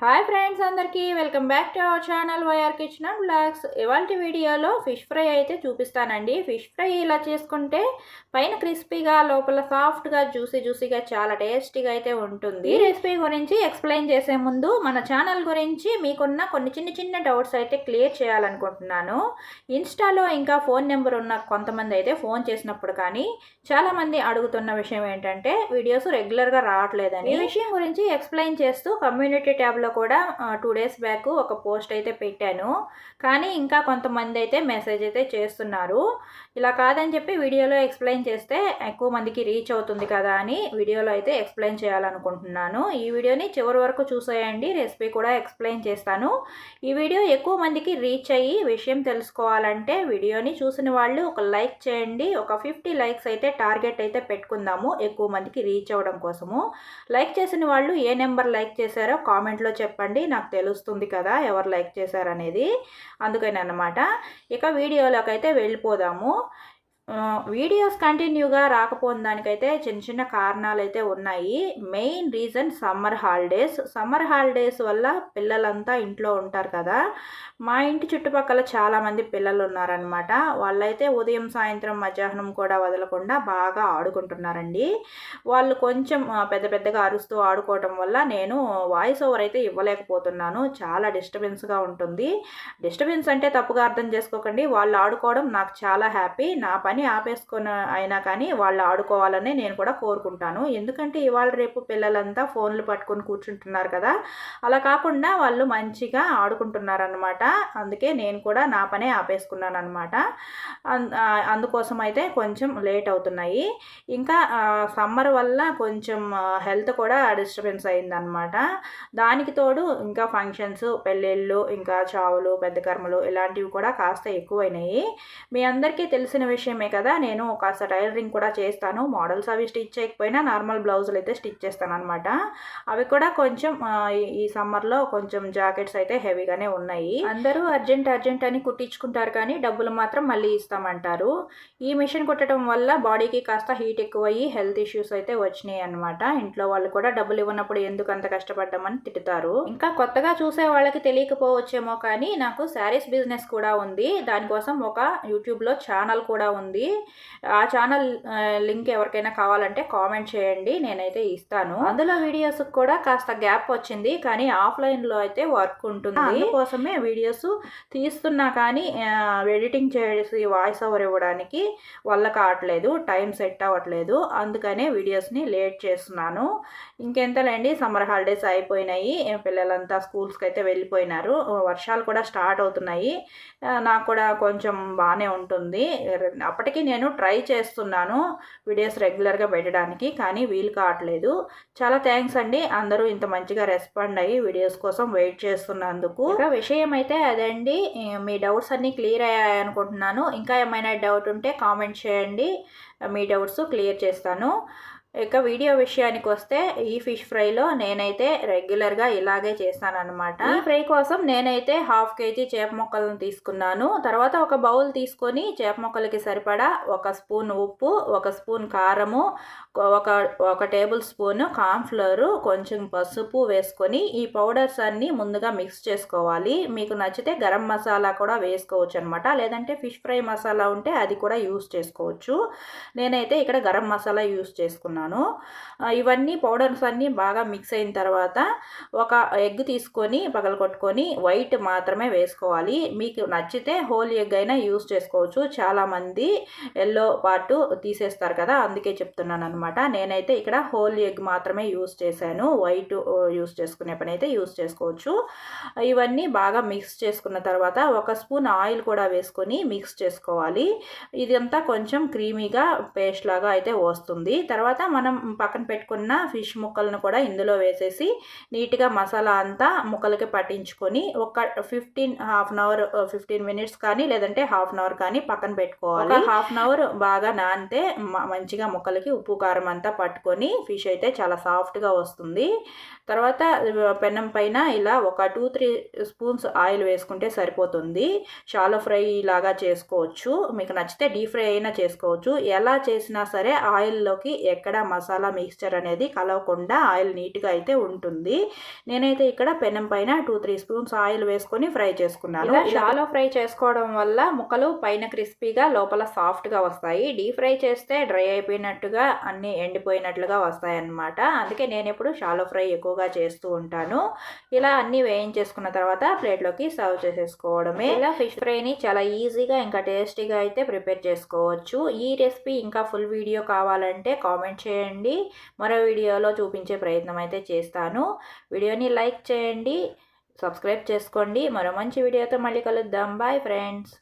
Hi friends అందరికీ welcome back to our channel Y R kitchen and blogs. ఇవాళ వీడియోలో fish fry అయితే చూపిస్తానండి. ఫిష్ ఫ్రై ఇలా చేసుకుంటే పైన క్రిస్పీగా లోపల సాఫ్ట్గా జ్యూసీగా చాలా టేస్టీగా అయితే ఉంటుంది. ఈ రెసిపీ గురించి ఎక్స్ప్లెయిన్ చేసే ముందు మన ఛానల్ గురించి మీకున్న కొన్ని చిన్న డౌట్స్ అయితే క్లియర్ చేయాలనుకుంటున్నాను. ఇన్స్టాలో ఇంకా ఫోన్ నెంబర్ ఉన్న కొంతమంది అయితే ఫోన్ చేసినప్పుడు కానీ చాలామంది అడుగుతున్న విషయం ఏంటంటే వీడియోస్ రెగ్యులర్గా రావట్లేదని. ఈ విషయం గురించి ఎక్స్ప్లెయిన్ చేస్తూ కమ్యూనిటీ ట్యాబ్లో కూడా 2 డేస్ బ్యాక్ ఒక పోస్ట్ అయితే పెట్టాను. కానీ ఇంకా కొంతమంది అయితే మెసేజ్ అయితే చేస్తున్నారు. ఇలా కాదని చెప్పి వీడియోలో ఎక్స్ప్లెయిన్ చేస్తే ఎక్కువ మందికి రీచ్ అవుతుంది కదా అని వీడియోలో అయితే ఎక్స్ప్లెయిన్ చేయాలనుకుంటున్నాను. ఈ వీడియోని చివరి వరకు చూసేయండి, రెసిపీ కూడా ఎక్స్ప్లెయిన్ చేస్తాను. ఈ వీడియో ఎక్కువ మందికి రీచ్ అయ్యి విషయం తెలుసుకోవాలంటే వీడియోని చూసిన వాళ్ళు ఒక లైక్ చేయండి. ఒక 50 లైక్స్ అయితే టార్గెట్ అయితే పెట్టుకుందాము ఎక్కువ మందికి రీచ్ అవ్వడం కోసము. లైక్ చేసిన వాళ్ళు ఏ నెంబర్ లైక్ చేశారో కామెంట్లో చెప్పండి, నాకు తెలుస్తుంది కదా ఎవరు లైక్ చేశారనేది. అందుకని అన్నమాట. ఇక వీడియోలోకి అయితే వెళ్ళిపోదాము. వీడియోస్ కంటిన్యూగా రాకపోయిన దానికైతే చిన్న కారణాలు అయితే ఉన్నాయి. మెయిన్ రీజన్ సమ్మర్ హాలిడేస్ వల్ల పిల్లలంతా ఇంట్లో ఉంటారు కదా. మా ఇంటి చుట్టుపక్కల చాలామంది పిల్లలు ఉన్నారనమాట. వాళ్ళైతే ఉదయం సాయంత్రం మధ్యాహ్నం కూడా వదలకుండా బాగా ఆడుకుంటున్నారండి. వాళ్ళు కొంచెం పెద్దగా అరుస్తూ ఆడుకోవటం వల్ల నేను వాయిస్ ఓవర్ అయితే ఇవ్వలేకపోతున్నాను. చాలా డిస్టర్బెన్స్గా ఉంటుంది. డిస్టర్బెన్స్ అంటే తప్పుగా అర్థం చేసుకోకండి. వాళ్ళు ఆడుకోవడం నాకు చాలా హ్యాపీ. నా పని ఆపేసుకొని అయినా కానీ వాళ్ళు ఆడుకోవాలని నేను కూడా కోరుకుంటాను. ఎందుకంటే ఇవాళ రేపు పిల్లలంతా ఫోన్లు పట్టుకొని కూర్చుంటున్నారు కదా. అలా కాకుండా వాళ్ళు మంచిగా ఆడుకుంటున్నారనమాట. అందుకే నేను కూడా నా పనే ఆపేసుకున్నాను అనమాట. అందుకోసం అయితే కొంచెం లేట్ అవుతున్నాయి. ఇంకా సమ్మర్ వల్ల కొంచెం హెల్త్ కూడా డిస్టర్బెన్స్ అయిందనమాట. దానికి తోడు ఇంకా ఫంక్షన్స్, పెళ్ళిళ్ళు, ఇంకా చావులు, పెద్ద కర్మలు ఇలాంటివి కూడా కాస్త ఎక్కువైనాయి. మీ అందరికీ తెలిసిన విషయమే కదా. నేను కాస్త టైలరింగ్ కూడా చేస్తాను. మోడల్స్ అవి స్టిచ్ చేయకపోయినా నార్మల్ బ్లౌజులు అయితే స్టిచ్ చేస్తాను అనమాట. అవి కూడా కొంచెం ఈ సమ్మర్లో కొంచెం జాకెట్స్ అయితే హెవీగానే ఉన్నాయి. అందరూ అర్జెంట్ అని కుట్టించుకుంటారు కానీ డబ్బులు మాత్రం మళ్ళీ ఇస్తామంటారు. ఈ మిషన్ కుట్టడం వల్ల బాడీకి కాస్త హీట్ ఎక్కువయ్యి హెల్త్ ఇష్యూస్ అయితే వచ్చినాయి అనమాట. ఇంట్లో వాళ్ళు కూడా డబ్బులు ఇవ్వనప్పుడు ఎందుకు అంత కష్టపడ్డామని తిట్టుతారు. ఇంకా కొత్తగా చూసే వాళ్ళకి తెలియకపోవచ్చేమో కానీ నాకు శారీస్ బిజినెస్ కూడా ఉంది. దానికోసం ఒక యూట్యూబ్లో ఛానల్ కూడా ఉంది. ఆ ఛానల్ లింక్ ఎవరికైనా కావాలంటే కామెంట్ చేయండి, నేనైతే ఇస్తాను. అందులో వీడియోస్ కూడా కాస్త గ్యాప్ వచ్చింది కానీ ఆఫ్లైన్లో అయితే వర్క్ ఉంటుంది. అందుకోసమే వీడియోస్ తీస్తున్నా కానీ ఎడిటింగ్ చేసి వాయిస్ ఓవర్ ఇవ్వడానికి వల్ల కావట్లేదు, టైం సెట్ అవ్వట్లేదు. అందుకనే వీడియోస్ని లేట్ చేస్తున్నాను. ఇంకెంతలేండి, సమ్మర్ హాలిడేస్ అయిపోయినాయి. పిల్లలంతా స్కూల్స్కి అయితే వెళ్ళిపోయినారు. వర్షాలు కూడా స్టార్ట్ అవుతున్నాయి. నాకు కూడా కొంచెం బాగానే ఉంటుంది. అప్పటికి నేను ట్రై చేస్తున్నాను వీడియోస్ రెగ్యులర్గా పెట్టడానికి, కానీ వీలు కావట్లేదు. చాలా థ్యాంక్స్ అండి, అందరూ ఇంత మంచిగా రెస్పాండ్ అయ్యి వీడియోస్ కోసం వెయిట్ చేస్తున్నందుకు. ఇంకా విషయం అయితే అదండి. మీ డౌట్స్ అన్నీ క్లియర్ అయ్యాయి అనుకుంటున్నాను. ఇంకా ఏమైనా డౌట్ ఉంటే కామెంట్ చేయండి, మీ డౌట్స్ క్లియర్ చేస్తాను. ఇక వీడియో విషయానికి వస్తే ఈ ఫిష్ ఫ్రైలో నేనైతే రెగ్యులర్గా ఇలాగే చేస్తానన్నమాట. ఈ ఫ్రై కోసం నేనైతే 1/2 kg చేప ముక్కలను తీసుకున్నాను. తర్వాత ఒక బౌల్ తీసుకొని చేప ముక్కలకి సరిపడా 1 స్పూన్ ఉప్పు, 1 స్పూన్ కారము, ఒక టేబుల్ స్పూన్ కార్న్ఫ్లోర్, కొంచెం పసుపు వేసుకొని ఈ పౌడర్స్ అన్నీ ముందుగా మిక్స్ చేసుకోవాలి. మీకు నచ్చితే గరం మసాలా కూడా వేసుకోవచ్చు అనమాట. లేదంటే ఫిష్ ఫ్రై మసాలా ఉంటే అది కూడా యూస్ చేసుకోవచ్చు. నేనైతే ఇక్కడ గరం మసాలా యూస్ చేసుకున్నాను. ఇవన్నీ పౌడర్స్ అన్నీ బాగా మిక్స్ అయిన తర్వాత ఒక ఎగ్ తీసుకొని పగలగొట్టుకొని వైట్ మాత్రమే వేసుకోవాలి. మీకు నచ్చితే హోల్ ఎగ్ అయినా యూస్ చేసుకోవచ్చు. చాలామంది ఎల్లో పార్ట్ తీసేస్తారు కదా, అందుకే చెప్తున్నాను అనమాట. నేనైతే ఇక్కడ హోల్ ఎగ్ మాత్రమే యూస్ చేశాను. వైట్ యూస్ చేసుకునే పని అయితే యూస్ చేసుకోవచ్చు. ఇవన్నీ బాగా మిక్స్ చేసుకున్న తర్వాత 1 స్పూన్ ఆయిల్ కూడా వేసుకొని మిక్స్ చేసుకోవాలి. ఇదంతా కొంచెం క్రీమీగా పేస్ట్ లాగా అయితే వస్తుంది. తర్వాత మనం పక్కన పెట్టుకున్న ఫిష్ ముక్కలను కూడా ఇందులో వేసేసి నీట్గా మసాలా అంతా ముక్కలకి పట్టించుకొని ఒక 15 మినిట్స్ కానీ లేదంటే 1/2 అవర్ కానీ పక్కన పెట్టుకోవాలి. 1/2 అవర్ బాగా నానితే మంచిగా ముక్కలకి ఉప్పు కారం అంతా పట్టుకొని ఫిష్ అయితే చాలా సాఫ్ట్గా వస్తుంది. తర్వాత పెనం పైన ఇలా ఒక 2-3 స్పూన్స్ ఆయిల్ వేసుకుంటే సరిపోతుంది. షాలో ఫ్రై లాగా చేసుకోవచ్చు, మీకు నచ్చితే డీప్ ఫ్రై అయినా చేసుకోవచ్చు. ఎలా చేసినా సరే ఆయిల్లోకి ఎక్కడ ఎక్కడ మసాలా మిక్స్చర్ అనేది కలవకుండా ఆయిల్ నీట్గా అయితే ఉంటుంది. నేనైతే ఇక్కడ పెనం పైన 2-3 స్పూన్స్ ఆయిల్ వేసుకొని ఫ్రై చేసుకున్నాను. షాలో ఫ్రై చేసుకోవడం వల్ల ముక్కలు పైన క్రిస్పీగా లోపల సాఫ్ట్గా వస్తాయి. డీప్ ఫ్రై చేస్తే డ్రై అయిపోయినట్టుగా అన్నీ ఎండిపోయినట్లుగా వస్తాయి అన్నమాట. అందుకే నేను ఎప్పుడు షాలో ఫ్రై ఎక్కువగా చేస్తూ ఉంటాను. ఇలా అన్నీ వేయించేసుకున్న తర్వాత ప్లేట్లోకి సర్వ్ చేసేసుకోవడమే. ఇలా ఫిష్ ఫ్రైని చాలా ఈజీగా ఇంకా టేస్టీగా అయితే ప్రిపేర్ చేసుకోవచ్చు. ఈ రెసిపీ ఇంకా ఫుల్ వీడియో కావాలంటే కామెంట్ చేయండి. మరో వీడియోలో చూపించే ప్రయత్నం అయితే చేస్తాను. వీడియోని లైక్ చేయండి, సబ్స్క్రైబ్ చేసుకోండి. మరో మంచి వీడియోతో మళ్ళీ కలుద్దాం. Bye friends.